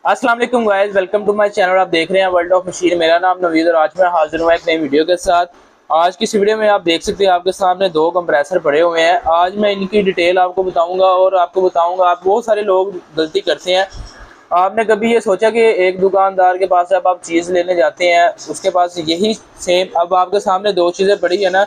अस्सलाम वालेकुम guys, welcome to my channel. आप देख रहे हैं वर्ल्ड ऑफ मशीन। मेरा नाम नवीद और आज मैं हाजिर हुआ एक नई वीडियो के साथ। आज की इस वीडियो में आप देख सकते हैं आपके सामने दो कंप्रेसर पड़े हुए हैं। आज मैं इनकी डिटेल आपको बताऊंगा और आपको बताऊंगा आप बहुत सारे लोग गलती करते हैं। आपने कभी ये सोचा कि एक दुकानदार के पास जब आप चीज़ लेने जाते हैं उसके पास यही सेम, अब आपके सामने दो चीज़ें पड़ी है ना,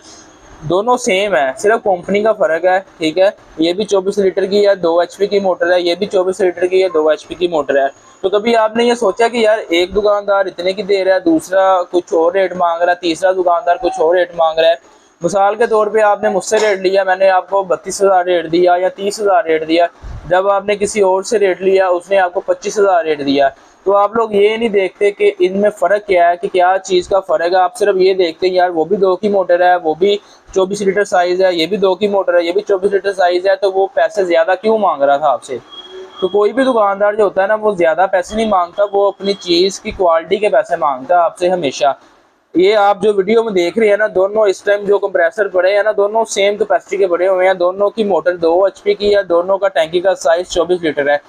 दोनों सेम है, सिर्फ कंपनी का फर्क है। ठीक है, ये भी 24 लीटर की है, 2 एचपी की मोटर है, ये भी 24 लीटर की है, 2 एचपी की मोटर है। तो कभी आपने ये सोचा कि यार एक दुकानदार इतने की दे रहा है, दूसरा कुछ और रेट मांग रहा है, तीसरा दुकानदार कुछ और रेट मांग रहा है। मिसाल के तौर पे आपने मुझसे रेट लिया, मैंने आपको 32,000 रेट दिया या 30,000 रेट दिया। जब आपने किसी और से रेट लिया उसने आपको 25,000 रेट दिया। तो आप लोग ये नहीं देखते कि इनमें फ़र्क क्या है, कि क्या चीज़ का फ़र्क है। आप सिर्फ ये देखते हैं यार वो भी 2 की मोटर है, वो भी 24 लीटर साइज़ है, ये भी 2 की मोटर है, ये भी 24 लीटर साइज़ है, तो वो पैसे ज़्यादा क्यों मांग रहा था आपसे। तो कोई भी दुकानदार जो होता है ना, वो ज़्यादा पैसे नहीं मांगता, वो अपनी चीज़ की क्वालिटी के पैसे मांगता है आपसे हमेशा। ये आप जो वीडियो में देख रहे हैं ना, दोनों इस टाइम जो कंप्रेसर पड़े हैं ना, दोनों सेम कैपेसिटी के बड़े हुए हैं। दोनों की मोटर 2 एचपी की है, दोनों का टैंकी का साइज 24 लीटर है।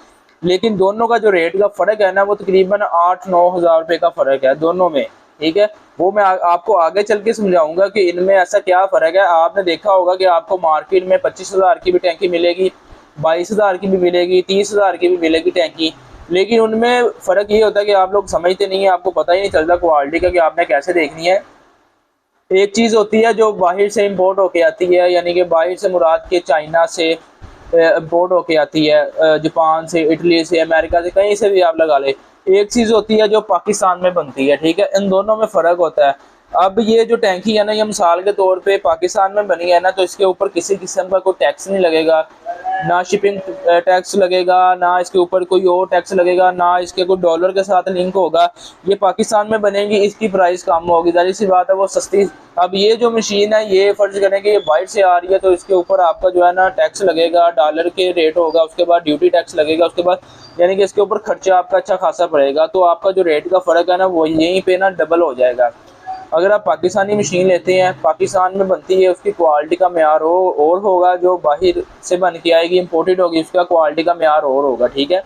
लेकिन दोनों का जो रेट का फ़र्क है ना, वो तकरीबन 8-9 हज़ार रुपये का फ़र्क है दोनों में। ठीक है, वो मैं आपको आगे चल के समझाऊंगा कि इनमें ऐसा क्या फ़र्क है। आपने देखा होगा कि आपको मार्केट में 25,000 की भी टैंकी मिलेगी, 22,000 की भी मिलेगी, 30,000 की भी मिलेगी टैंकी। लेकिन उनमें फ़र्क ये होता है कि आप लोग समझते नहीं है, आपको पता ही नहीं चलता क्वालिटी का कि आपने कैसे देखनी है। एक चीज़ होती है जो बाहर से इंपोर्ट होके आती है, यानी कि बाहर से मुराद के चाइना से इंपोर्ट होके आती है, जापान से, इटली से, अमेरिका से, कहीं से भी आप लगा ले। एक चीज़ होती है जो पाकिस्तान में बनती है। ठीक है, इन दोनों में फ़र्क होता है। अब ये जो टैंकी है ना, ये मिसाल के तौर पे पाकिस्तान में बनी है ना, तो इसके ऊपर किसी किस्म का कोई टैक्स नहीं लगेगा, ना शिपिंग टैक्स लगेगा, ना इसके ऊपर कोई और टैक्स लगेगा, ना इसके कोई डॉलर के साथ लिंक होगा। ये पाकिस्तान में बनेगी, इसकी प्राइस कम होगी, जाहिर सी बात है वो सस्ती। अब ये जो मशीन है, ये फर्ज करें कि ये बाहर से आ रही है, तो इसके ऊपर आपका जो है ना टैक्स लगेगा, डॉलर के रेट होगा, उसके बाद ड्यूटी टैक्स लगेगा, उसके बाद यानी कि इसके ऊपर खर्चा आपका अच्छा खासा पड़ेगा। तो आपका जो रेट का फ़र्क है ना, वो यहीं पे ना डबल हो जाएगा। अगर आप पाकिस्तानी मशीन लेते हैं, पाकिस्तान में बनती है, उसकी क्वालिटी का मेयार और होगा, जो बाहर से बन के आएगी इम्पोर्टेड होगी, उसका क्वालिटी का मेयार और होगा। ठीक है,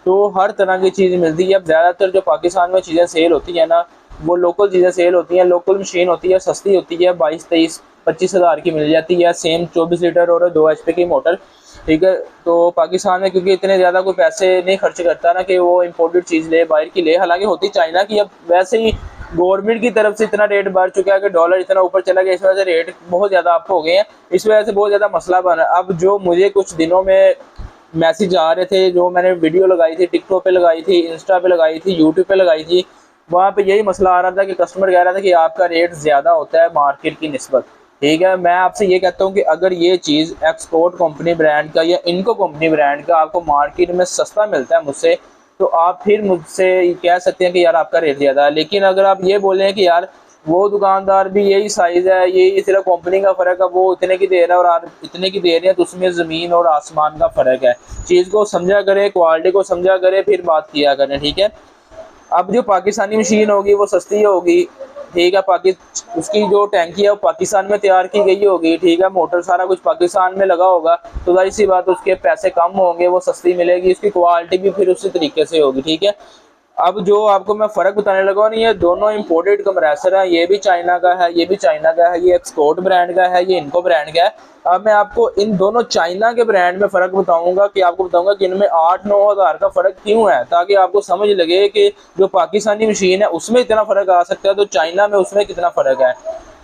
तो हर तरह की चीज़ मिलती है। अब ज़्यादातर जो पाकिस्तान में चीज़ें सेल होती है ना, वो लोकल चीज़ें सेल होती हैं। लोकल मशीन होती है, सस्ती होती है, 22-23-25 हज़ार की मिल जाती है, सेम 24 लीटर और 2 एचपी की मोटर। ठीक है, तो पाकिस्तान में क्योंकि इतने ज़्यादा कोई पैसे नहीं खर्च करता ना कि वो इम्पोर्टेड चीज़ ले, बाहर की ले। हालांकि होती चाइना की, अब वैसे ही गवर्नमेंट की तरफ से इतना रेट बढ़ चुका है कि डॉलर इतना ऊपर चला गया, इस वजह से रेट बहुत ज़्यादा अप हो गए हैं। इस वजह से बहुत ज़्यादा मसला बना। अब जो मुझे कुछ दिनों में मैसेज आ रहे थे, जो मैंने वीडियो लगाई थी, टिकटॉक पे लगाई थी, इंस्टा पे लगाई थी, यूट्यूब पे लगाई थी, वहाँ पे यही मसला आ रहा था कि कस्टमर कह रहा था कि आपका रेट ज़्यादा होता है मार्केट की निस्बत। ठीक है, मैं आपसे ये कहता हूँ कि अगर ये चीज़ एक्सपोर्ट कंपनी ब्रांड का या इनको कंपनी ब्रांड का आपको मार्केट में सस्ता मिलता है मुझसे, तो आप फिर मुझसे कह सकते हैं कि यार आपका रेट ज़्यादा है। लेकिन अगर आप ये बोलें कि यार वो दुकानदार भी यही साइज़ है, यही सिर्फ कंपनी का फ़र्क है, वो इतने की दे रहा है और आप इतने की दे रहे हैं, तो उसमें ज़मीन और आसमान का फ़र्क है। चीज़ को समझा करें, क्वालिटी को समझा करें, फिर बात किया करें। ठीक है, अब जो पाकिस्तानी मशीन होगी वो सस्ती होगी। ठीक है, उसकी जो टैंकी है वो पाकिस्तान में तैयार की गई होगी। ठीक है, मोटर सारा कुछ पाकिस्तान में लगा होगा, तो जाहिर सी बात उसके पैसे कम होंगे, वो सस्ती मिलेगी, उसकी क्वालिटी भी फिर उसी तरीके से होगी। ठीक है, अब जो आपको मैं फ़र्क बताने लगा नहीं, ये दोनों इंपोर्टेड कंप्रेसर है, ये भी चाइना का है, ये भी चाइना का है, ये एक्सपोर्ट ब्रांड का है, ये इनको ब्रांड का है। अब मैं आपको इन दोनों चाइना के ब्रांड में फ़र्क बताऊंगा, कि आपको बताऊंगा कि इनमें 8-9 हज़ार का फ़र्क क्यों है, ताकि आपको समझ लगे कि जो पाकिस्तानी मशीन है उसमें इतना फ़र्क आ सकता है, तो चाइना में उसमें कितना फ़र्क है।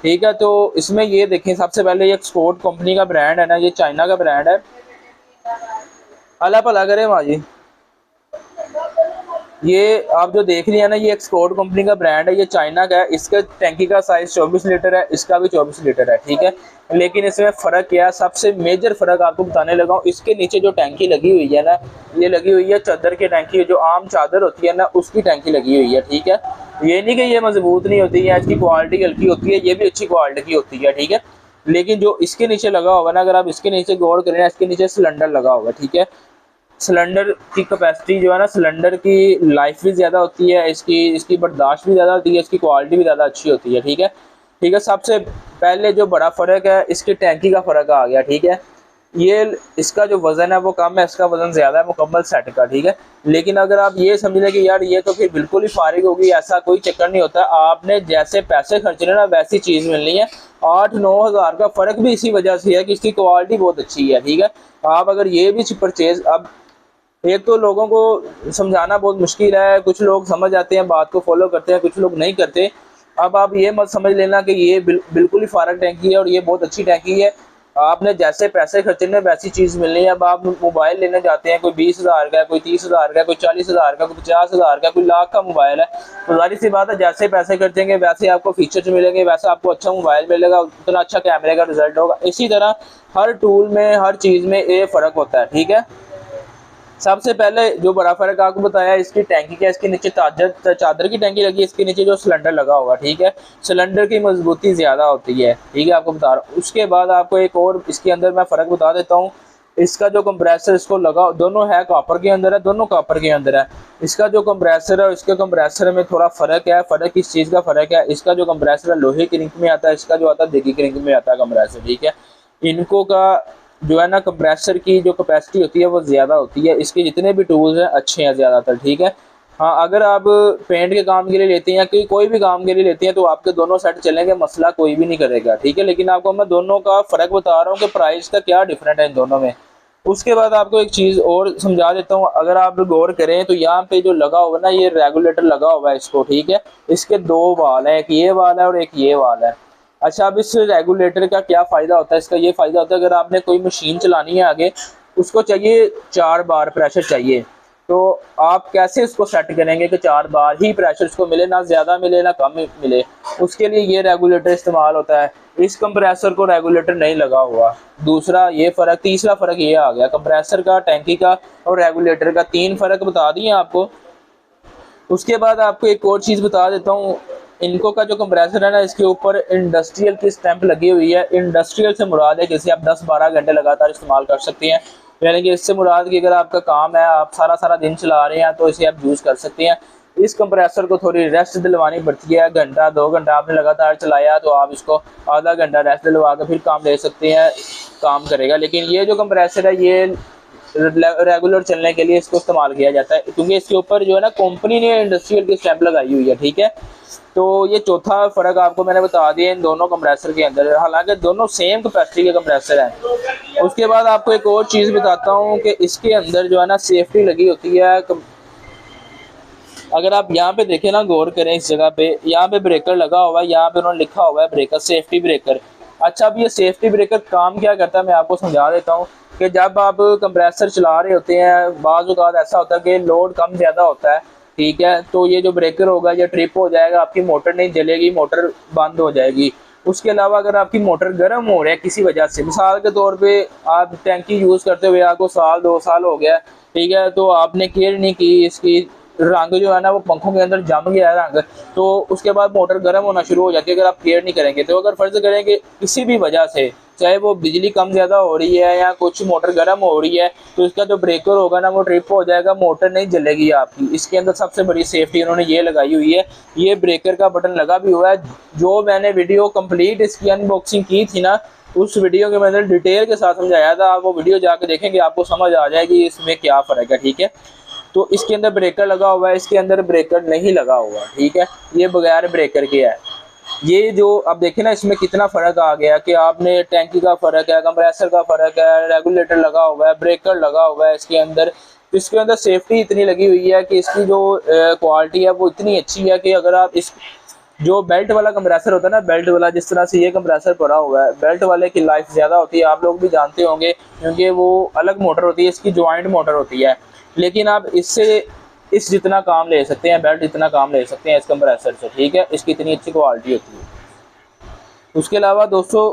ठीक है, तो इसमें ये देखें, सबसे पहले ये एक्सपोर्ट कंपनी का ब्रांड है ना, ये चाइना का ब्रांड है। अल्लाह भला करे माजी। ये आप जो देख रही है ना, ये एक्सपोर्ट कंपनी का ब्रांड है, ये चाइना का है। इसका टैंकी का साइज 24 लीटर है, इसका भी 24 लीटर है। ठीक है, लेकिन इसमें फ़र्क क्या है, सबसे मेजर फ़र्क आपको बताने लगा हूँ। इसके नीचे जो टैंकी लगी हुई है ना, ये लगी हुई है चादर की टैंकी, जो आम चादर होती है ना, उसकी टैंकी लगी हुई है। ठीक है, ये नहीं कि ये मजबूत नहीं होती है, इसकी क्वालिटी हल्की होती है, ये भी अच्छी क्वालिटी की होती है। ठीक है, लेकिन जो इसके नीचे लगा होगा ना, अगर आप इसके नीचे गौर करें ना, इसके नीचे सिलेंडर लगा होगा। ठीक है, सिलेंडर की कैपेसिटी जो है ना, सिलेंडर की लाइफ भी ज़्यादा होती है, इसकी इसकी बर्दाश्त भी ज़्यादा होती है, इसकी क्वालिटी भी ज़्यादा अच्छी होती है। ठीक है, ठीक है, सबसे पहले जो बड़ा फ़र्क है, इसकी टैंकी का फ़र्क आ गया। ठीक है, ये इसका जो वजन है वो कम है, इसका वजन ज्यादा है मुकम्मल सेट का, ठीक है। लेकिन अगर आप ये समझ लें कि यार ये तो फिर बिल्कुल ही फारिग होगी, ऐसा कोई चक्कर नहीं होता। आपने जैसे पैसे खर्चने ना वैसी चीज मिलनी है। 8-9 हज़ार का फर्क भी इसी वजह से है कि इसकी क्वालिटी बहुत अच्छी है, ठीक है। आप अगर ये भी परचेज, अब एक तो लोगों को समझाना बहुत मुश्किल है, कुछ लोग समझ आते हैं, बात को फॉलो करते हैं, कुछ लोग नहीं करते। अब आप ये मत समझ लेना कि ये बिल्कुल ही फारग टैंकी है और ये बहुत अच्छी टैंकी है। आपने जैसे पैसे खर्चने वैसी चीज़ मिलनी है। अब आप मोबाइल लेने जाते हैं, कोई 20 हज़ार का है, कोई 30 हज़ार का है, कोई 40 हज़ार का, कोई 50 हज़ार का, कोई लाख का मोबाइल है, तो जाहिर सी बात है जैसे पैसे खर्चेंगे वैसे आपको फीचर्स मिलेंगे, वैसे आपको अच्छा मोबाइल मिलेगा, उतना अच्छा कैमरे का रिजल्ट होगा। इसी तरह हर टूल में, हर चीज़ में ये फ़र्क होता है, ठीक है। सबसे पहले जो बड़ा फर्क आपको बताया इसकी टैंकी का, इसके नीचे चादर की टैंकी लगी है, इसके नीचे जो सिलेंडर लगा होगा, ठीक है। सिलेंडर की मजबूती ज्यादा होती है, ठीक है, आपको बता रहा हूँ। उसके बाद आपको एक और इसके अंदर मैं फ़र्क बता देता हूँ। इसका जो कंप्रेसर इसको लगा, दोनों है कॉपर के अंदर है, दोनों कॉपर के अंदर है। इसका जो कंप्रेसर है इसके कंप्रेसर में थोड़ा फ़र्क है। फ़र्क किस चीज़ का फ़र्क है, इसका जो कंप्रेसर है लोहे की रिंग में आता है, इसका जो आता है देगी की रिंग में आता है कंप्रेसर, ठीक है। इनको का जो है ना कंप्रेसर की जो कैपेसिटी होती है वो ज़्यादा होती है। इसके जितने भी टूल्स हैं अच्छे हैं ज़्यादातर, ठीक है। हाँ, अगर आप पेंट के काम के लिए लेते हैं या कोई भी काम के लिए लेते हैं तो आपके दोनों सेट चलेंगे, मसला कोई भी नहीं करेगा, ठीक है। लेकिन आपको मैं दोनों का फ़र्क बता रहा हूँ कि प्राइस का क्या डिफरेंट है इन दोनों में। उसके बाद आपको एक चीज़ और समझा देता हूँ, अगर आप गौर करें तो यहाँ पे जो लगा हुआ ना ये रेगुलेटर लगा हुआ है इसको, ठीक है। इसके दो वाल हैं, एक ये वाल है और एक ये वाल है। अच्छा, अब इस रेगुलेटर का क्या फ़ायदा होता है, इसका ये फ़ायदा होता है अगर आपने कोई मशीन चलानी है आगे, उसको चाहिए 4 बार प्रेशर चाहिए, तो आप कैसे इसको सेट करेंगे कि 4 बार ही प्रेशर इसको मिले, ना ज़्यादा मिले ना कम मिले। उसके लिए ये रेगुलेटर इस्तेमाल होता है। इस कंप्रेसर को रेगुलेटर नहीं लगा हुआ। दूसरा ये फ़र्क, तीसरा फ़र्क ये आ गया कंप्रेसर का, टैंकी का और रेगुलेटर का। 3 फ़र्क बता दिए आपको। उसके बाद आपको एक और चीज़ बता देता हूँ। इनको का जो कंप्रेसर है ना इसके ऊपर इंडस्ट्रियल की स्टैंप लगी हुई है। इंडस्ट्रियल से मुराद है जैसे आप 10-12 घंटे लगातार इस्तेमाल कर सकते हैं, यानी कि इससे मुराद कि अगर आपका काम है आप सारा सारा दिन चला रहे हैं तो इसे आप यूज़ कर सकते हैं। इस कंप्रेसर को थोड़ी रेस्ट दिलवानी पड़ती है, घंटा 2 घंटा आपने लगातार चलाया तो आप इसको आधा घंटा रेस्ट दिलवा कर फिर काम ले सकते हैं, काम करेगा। लेकिन ये जो कंप्रेसर है ये रेगुलर चलने के लिए इसको इस्तेमाल किया जाता है, क्योंकि इसके ऊपर जो है ना कंपनी ने इंडस्ट्रियल की स्टैंप लगाई हुई है, ठीक है। तो ये चौथा फ़र्क आपको मैंने बता दिया इन दोनों कंप्रेसर के अंदर, हालांकि दोनों सेम कैपेसिटी के कंप्रेसर हैं। उसके बाद आपको एक और चीज़ बताता हूँ कि इसके अंदर जो है ना सेफ्टी लगी होती है। अगर आप यहाँ पे देखें ना, गौर करें इस जगह पे, यहाँ पे ब्रेकर लगा हुआ है, यहाँ पे उन्होंने लिखा हुआ है ब्रेकर, सेफ्टी ब्रेकर। अच्छा, अब ये सेफ्टी ब्रेकर काम क्या करता है मैं आपको समझा देता हूँ कि जब आप कंप्रेसर चला रहे होते हैं बाज़ औक़ात ऐसा होता है कि लोड कम ज़्यादा होता है, ठीक है, तो ये जो ब्रेकर होगा ये ट्रिप हो जाएगा, आपकी मोटर नहीं जलेगी, मोटर बंद हो जाएगी। उसके अलावा अगर आपकी मोटर गर्म हो रहा है किसी वजह से, मिसाल के तौर पे आप टैंकी यूज़ करते हुए आपको 1-2 साल हो गया, ठीक है, तो आपने केयर नहीं की, इसकी रंग जो है ना वो पंखों के अंदर जम गया है रंग, तो उसके बाद मोटर गर्म होना शुरू हो जाती है अगर आप केयर नहीं करेंगे तो। अगर फर्ज करें कि किसी भी वजह से, चाहे वो बिजली कम ज़्यादा हो रही है या कुछ मोटर गर्म हो रही है, तो इसका जो ब्रेकर होगा ना वो ट्रिप हो जाएगा, मोटर नहीं जलेगी आपकी। इसके अंदर सबसे बड़ी सेफ्टी उन्होंने ये लगाई हुई है। ये ब्रेकर का बटन लगा भी हुआ है। जो मैंने वीडियो कंप्लीट इसकी अनबॉक्सिंग की थी ना, उस वीडियो के मैंने डिटेल के साथ समझाया था, आप वो वीडियो जाकर देखेंगे आपको समझ आ जाएगी इसमें क्या फ़र्क है, ठीक है। तो इसके अंदर ब्रेकर लगा हुआ है, इसके अंदर ब्रेकर नहीं लगा हुआ, ठीक है, ये बगैर ब्रेकर के है। ये जो आप देखें ना इसमें कितना फ़र्क आ गया कि आपने टैंकी का फ़र्क है, कंप्रेसर का फ़र्क है, रेगुलेटर लगा हुआ है, ब्रेकर लगा हुआ है इसके अंदर। तो इसके अंदर सेफ्टी इतनी लगी हुई है कि इसकी जो क्वालिटी है वो इतनी अच्छी है कि अगर आप इस जो बेल्ट वाला कंप्रेसर होता है ना, बेल्ट वाला जिस तरह से ये कंप्रेसर पड़ा हुआ है, बेल्ट वाले की लाइफ ज़्यादा होती है, आप लोग भी जानते होंगे, क्योंकि वो अलग मोटर होती है, इसकी जॉइंट मोटर होती है। लेकिन आप इससे इस जितना काम ले सकते हैं, बेल्ट जितना काम ले सकते हैं इस कंप्रेसर से, ठीक है, इसकी इतनी अच्छी क्वालिटी होती है। उसके अलावा दोस्तों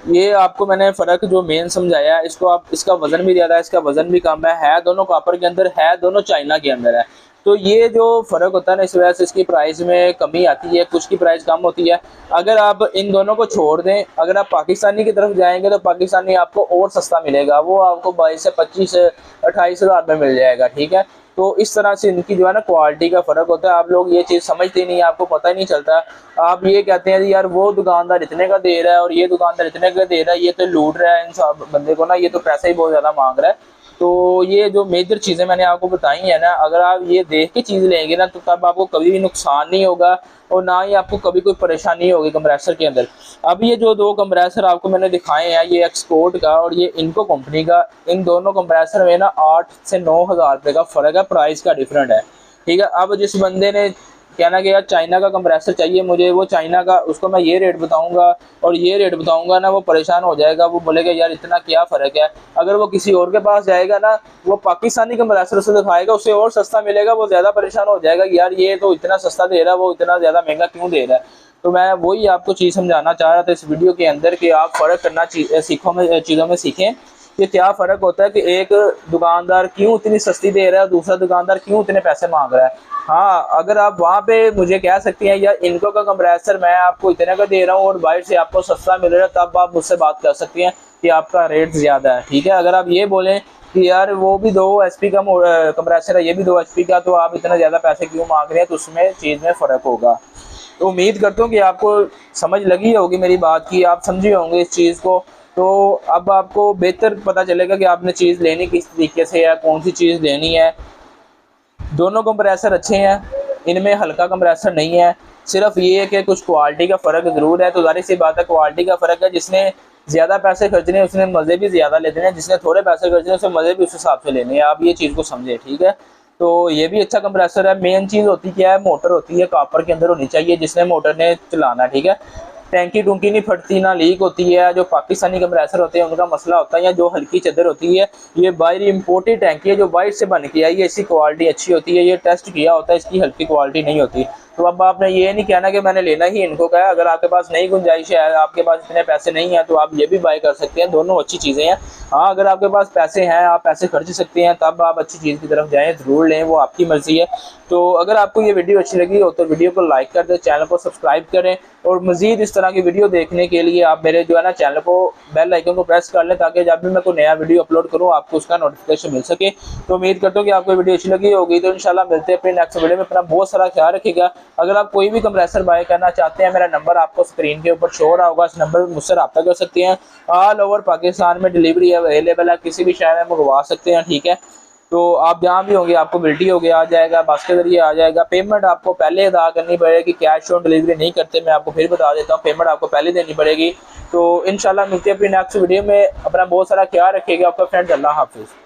ये आपको मैंने फ़र्क जो मेन समझाया है, इसको आप, इसका वज़न भी ज़्यादा है, इसका वज़न भी कम है दोनों कॉपर के अंदर, है दोनों चाइना के अंदर है। तो ये जो फ़र्क होता है ना, इस वजह से इसकी प्राइस में कमी आती है, कुछ की प्राइस कम होती है। अगर आप इन दोनों को छोड़ दें, अगर आप पाकिस्तानी की तरफ जाएंगे तो पाकिस्तानी आपको और सस्ता मिलेगा, वो आपको 22 से 25 28 हज़ार में मिल जाएगा, ठीक है। तो इस तरह से इनकी जो है ना क्वालिटी का फ़र्क होता है। आप लोग ये चीज़ समझते नहीं, आपको पता ही नहीं चलता। आप ये कहते हैं यार वो दुकानदार इतने का दे रहा है और ये दुकानदार इतने का दे रहा है, ये तो लूट रहा है इन सब बंदे को ना, ये तो पैसा ही बहुत ज़्यादा मांग रहा है। तो ये जो मेजर चीज़ें मैंने आपको बताई है ना, अगर आप ये देख के चीज़ लेंगे ना, तो तब आपको कभी भी नुकसान नहीं होगा और ना ही आपको कभी कोई परेशानी होगी कंप्रेसर के अंदर। अब ये जो दो कंप्रेसर आपको मैंने दिखाए हैं, ये एक्सपोर्ट का और ये इनको कंपनी का, इन दोनों कंप्रेसर में ना 8 से 9 हज़ार रुपये का फ़र्क है, प्राइस का डिफरेंट है। ठीक है, अब जिस बंदे ने कहना कि यार चाइना का कंप्रेसर चाहिए मुझे, वो चाइना का, उसको मैं ये रेट बताऊंगा और ये रेट बताऊंगा ना, वो परेशान हो जाएगा, वो बोलेगा यार इतना क्या फ़र्क है। अगर वो किसी और के पास जाएगा ना, वो पाकिस्तानी कंप्रेसर उसे दिखाएगा, उसे और सस्ता मिलेगा, वो ज़्यादा परेशान हो जाएगा कि यार ये तो इतना सस्ता दे रहा है, वो इतना ज़्यादा महंगा क्यों दे रहा है। तो मैं वही आपको चीज़ समझाना चाह रहा था इस वीडियो के अंदर कि आप फ़र्क करना चीज़ों में सीखें कि क्या फ़र्क होता है कि एक दुकानदार क्यों इतनी सस्ती दे रहा है और दूसरा दुकानदार क्यों इतने पैसे मांग रहा है। हाँ, अगर आप वहाँ पे मुझे कह सकती हैं यार इनको का कंप्रेसर मैं आपको इतने का दे रहा हूँ और बाहर से आपको सस्ता मिल रहा है, तब आप मुझसे बात कर सकती हैं कि आपका रेट ज़्यादा है। ठीक है, अगर आप ये बोलें कि यार वो भी 2 HP का कंप्रेसर है, ये भी 2 HP का, तो आप इतना ज़्यादा पैसे क्यों मांग रहे हैं, तो उसमें चीज़ में फ़र्क होगा। तो उम्मीद करता हूँ कि आपको समझ लगी होगी मेरी बात की, आप समझे होंगे इस चीज़ को। तो अब आपको बेहतर पता चलेगा कि आपने चीज़ लेनी किस तरीके से है, कौन सी चीज़ लेनी है। दोनों कंप्रेसर अच्छे हैं, इनमें हल्का कंप्रेसर नहीं है, सिर्फ ये है कि कुछ क्वालिटी का फ़र्क ज़रूर है। तो ज़ाहिर सी बात है क्वालिटी का फ़र्क है, जिसने ज़्यादा पैसे खर्चने उसने मज़े भी ज़्यादा लेने हैं, जिसने थोड़े पैसे खर्चने उसने मज़े भी उस हिसाब से लेने हैं। आप ये चीज़ को समझे, ठीक है। तो ये भी अच्छा कंप्रेसर है। मेन चीज़ होती क्या है, मोटर होती है, कॉपर के अंदर होनी चाहिए जिसने मोटर ने चलाना है। ठीक है, टैंकी टूंकी नहीं फटती, ना लीक होती है। जो पाकिस्तानी कंप्रेसर होते हैं उनका मसला होता है, या जो हल्की चद्दर होती है, ये बाहर इम्पोर्टेड टैंकी है जो बाहर से बन के आई है, इसकी क्वालिटी अच्छी होती है, ये टेस्ट किया होता है, इसकी हल्की क्वालिटी नहीं होती। तो अब आपने ये नहीं कहना कि मैंने लेना ही इनको का है। अगर आपके पास नहीं गुंजाइश है, आपके पास इतने पैसे नहीं है, तो आप ये भी बाय कर सकते हैं, दोनों अच्छी चीज़ें हैं। हाँ, अगर आपके पास पैसे हैं, आप पैसे खर्च सकते हैं, तब आप अच्छी चीज़ की तरफ जाएँ, ज़रूर लें, वो आपकी मर्ज़ी है। तो अगर आपको ये वीडियो अच्छी लगी हो तो वीडियो को लाइक कर दें, चैनल को सब्सक्राइब करें और मज़ीद इस तरह की वीडियो देखने के लिए आप मेरे जो है ना चैनल को बेल आइकन को प्रेस कर लें, ताकि जब भी मैं कोई नया वीडियो अपलोड करूँ आपको उसका नोटिफिकेशन मिल सके। तो उम्मीद करता हूँ कि आपको वीडियो अच्छी लगी होगी। तो इंशाल्लाह मिलते हैं अपने नेक्स्ट वीडियो में। अपना बहुत सारा ख्याल रखिएगा। अगर आप कोई भी कंप्रेसर बाय करना चाहते हैं, मेरा नंबर आपको स्क्रीन के ऊपर शो हो रहा होगा, इस नंबर पर मुझसे रब्ता कर सकते हैं। ऑल ओवर पाकिस्तान में डिलीवरी अवेलेबल है, किसी भी शहर में मंगवा सकते हैं। ठीक है, तो आप जहाँ भी होंगे आपको बिल्टी हो गया आ जाएगा, बस के जरिए आ जाएगा। पेमेंट आपको पहले अदा करनी पड़ेगी, कैश ऑन डिलीवरी नहीं करते, मैं आपको फिर बता देता हूँ, पेमेंट आपको पहले देनी पड़ेगी। तो इंशाल्लाह मिलते हैं अपनी नेक्स्ट वीडियो में। अपना बहुत सारा ख्याल रखिएगा। आपका फ्रेंड, अल्लाह हाफिज़।